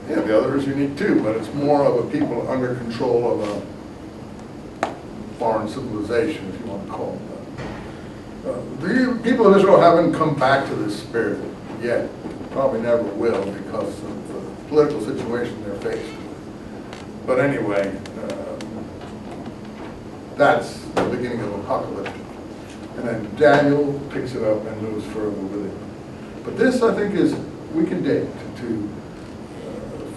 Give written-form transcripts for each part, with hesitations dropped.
Yeah, the other is unique too, but it's more of a people under control of a foreign civilization, if you want to call it that. The people of Israel haven't come back to this spirit yet. Probably never will because of the political situation they're faced with. But anyway, that's the beginning of Apocalypse. And then Daniel picks it up and moves further with it. But this, I think, we can date to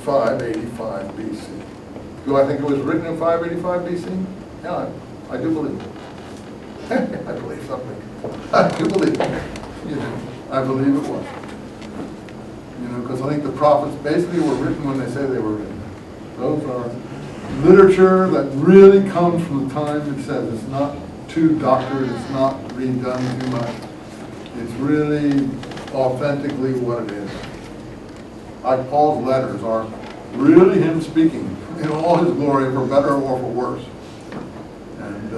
585 BC. Do I think it was written in 585 BC? Yeah, I do believe it. I believe something. I do believe it. I believe it was. Because I think the prophets basically were written when they say they were written. Those are literature that really comes from the time it says. It's not too doctored, it's not redone too much. It's really authentically what it is. Like Paul's letters are really him speaking in all his glory, for better or for worse. And,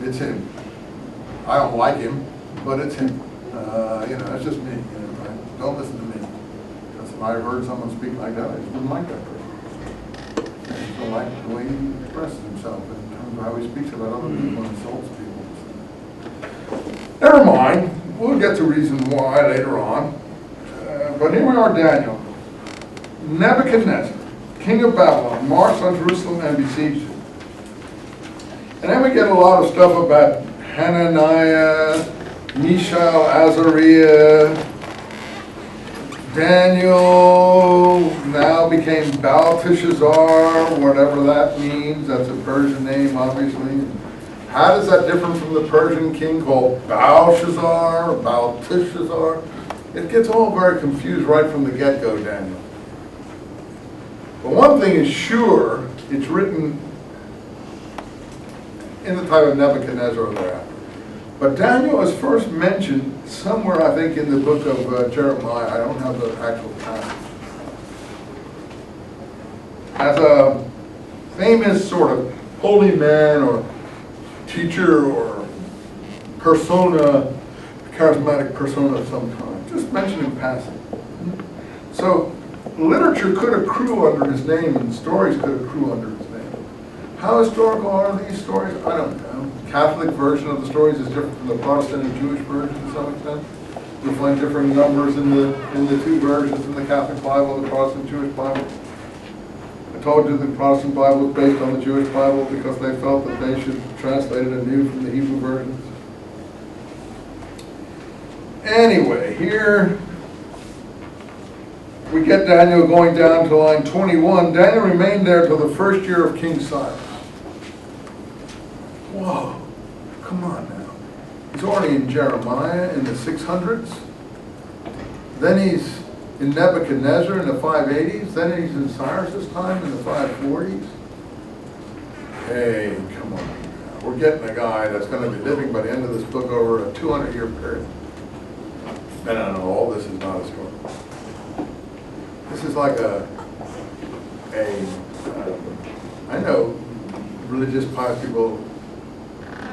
it's him. I don't like him, but it's him. It's just me. Don't listen to me. Because if I heard someone speak like that, I just wouldn't like that person. I just don't like the way he expresses himself in terms of how he speaks about other people and insults people. Never mind. We'll get to reason why later on. But here we are, Daniel. Nebuchadnezzar, king of Babylon, marched on Jerusalem and besieged it. And then we get a lot of stuff about Hananiah, Mishael, Azariah. Daniel now became Belteshazzar, whatever that means. That's a Persian name, obviously. How does that differ from the Persian king called Belshazzar or Belteshazzar? It gets all very confused right from the get-go, Daniel. But one thing is sure, it's written in the time of Nebuchadnezzar or thereafter. But Daniel is first mentioned somewhere, I think, in the book of Jeremiah. I don't have the actual passage. As a famous sort of holy man or teacher or persona, charismatic persona of some kind. Just mentioned in passing. So literature could accrue under his name and stories could accrue under his name. How historical are these stories? I don't know. Catholic version of the stories is different from the Protestant and Jewish version to some extent. You'll find different numbers in the two versions in the Catholic Bible and the Protestant Jewish Bible. I told you the Protestant Bible was based on the Jewish Bible because they felt that they should translate it anew from the Hebrew versions. Anyway, here we get Daniel going down to line 21. Daniel remained there till the first year of King Cyrus. Whoa, come on now. He's already in Jeremiah in the 600s. Then he's in Nebuchadnezzar in the 580s. Then he's in Cyrus's time in the 540s. Hey, come on now. We're getting a guy that's going to be living by the end of this book over a 200-year period. And I know all this is not historical. This is like I know religious pious people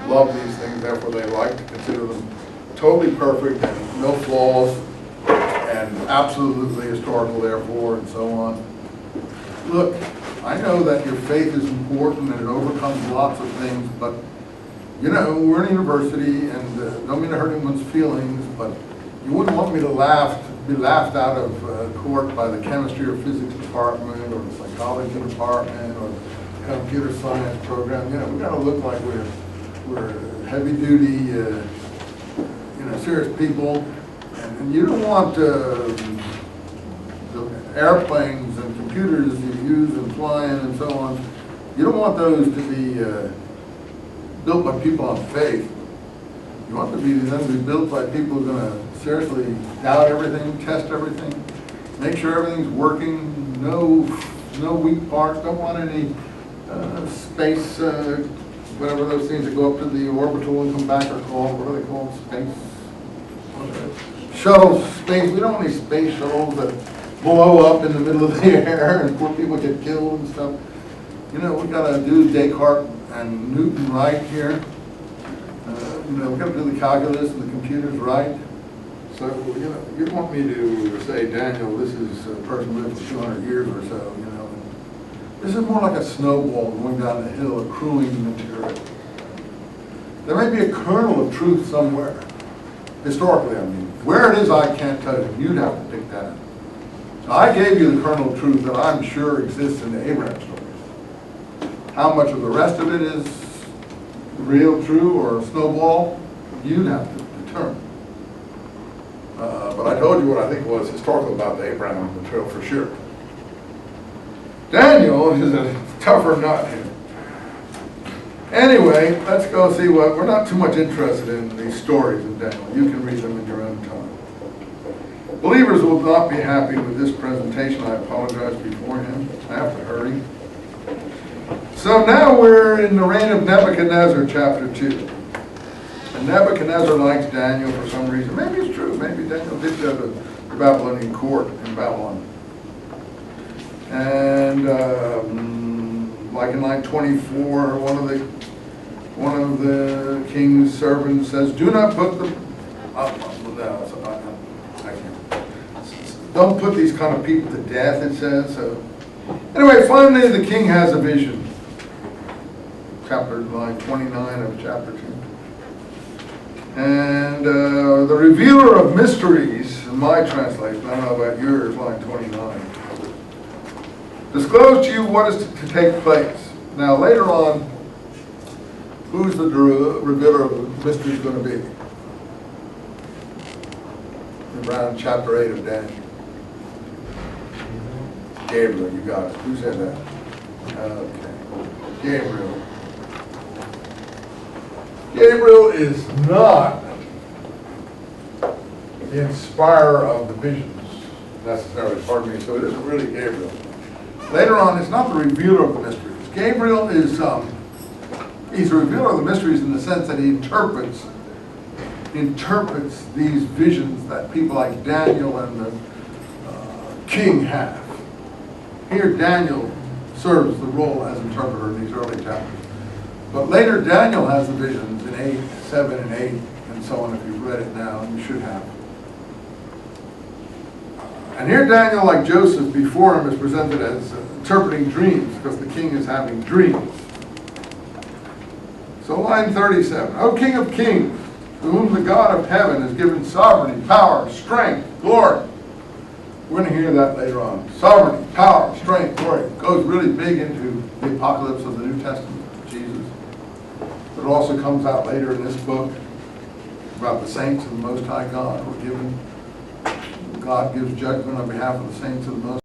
love these things, therefore they like to consider them totally perfect and no flaws and absolutely historical, therefore, and so on. Look, I know that your faith is important and it overcomes lots of things, but we're in a university and don't mean to hurt anyone's feelings, but you wouldn't want me to be laughed out of court by the chemistry or physics department or the psychology department or the computer science program. We got to look like we're heavy duty, serious people, and you don't want the airplanes and computers you use and flying and so on. You don't want those to be built by people on faith. You want them to be built by people who are going to seriously doubt everything, test everything, make sure everything's working, no weak parts, don't want any space, whatever those things that go up to the orbital and come back are called, what are they called, space? Shuttles, space, we don't want any space shuttles that blow up in the middle of the air and poor people get killed and stuff. We got to do Descartes and Newton right here. We got to do the calculus and the computers right. So, you know, you want me to say, Daniel, this is a person who lived for 200 years or so, you know. This is more like a snowball going down the hill, accruing material. There may be a kernel of truth somewhere. Historically, I mean. Where it is, I can't tell you. You'd have to pick that up. Now, I gave you the kernel of truth that I'm sure exists in the Abraham stories. How much of the rest of it is real, true, or a snowball, you'd have to determine. But I told you what I think was historical about the Abraham material for sure. Daniel is a tougher nut here. Anyway, let's go see what, we're not too much interested in these stories of Daniel. You can read them in your own time. Believers will not be happy with this presentation. I apologize beforehand. I have to hurry. So now we're in the reign of Nebuchadnezzar, chapter 2. And Nebuchadnezzar likes Daniel for some reason. Maybe it's true. Maybe Daniel did go to the Babylonian court in Babylon. And like in line 24, one of the king's servants says, "Do not put the don't put these kind of people to death," it says. So anyway, finally the king has a vision. Chapter line 29 of chapter 2. And the revealer of mysteries, in my translation, I don't know about yours, line 29, disclose to you what is to take place. Now later on, who's the revealer of mysteries going to be? Around chapter 8 of Daniel. Gabriel, you got it. Who said that? Okay. Gabriel. Gabriel is not the inspirer of the visions necessarily, pardon me, so it isn't really Gabriel. Later on, it's not the revealer of the mysteries. Gabriel is, he's a revealer of the mysteries in the sense that he interprets these visions that people like Daniel and the king have. Here, Daniel serves the role as interpreter in these early chapters. But later, Daniel has the visions in 8, 7, and 8, and so on. If you've read it now, you should have. And here Daniel, like Joseph before him, is presented as interpreting dreams, because the king is having dreams. So line 37, "O King of kings, to whom the God of heaven has given sovereignty, power, strength, glory." We're going to hear that later on. Sovereignty, power, strength, glory. It goes really big into the apocalypse of the New Testament, Jesus. But it also comes out later in this book about the saints of the Most High God who are given. God gives judgment on behalf of the saints of the Most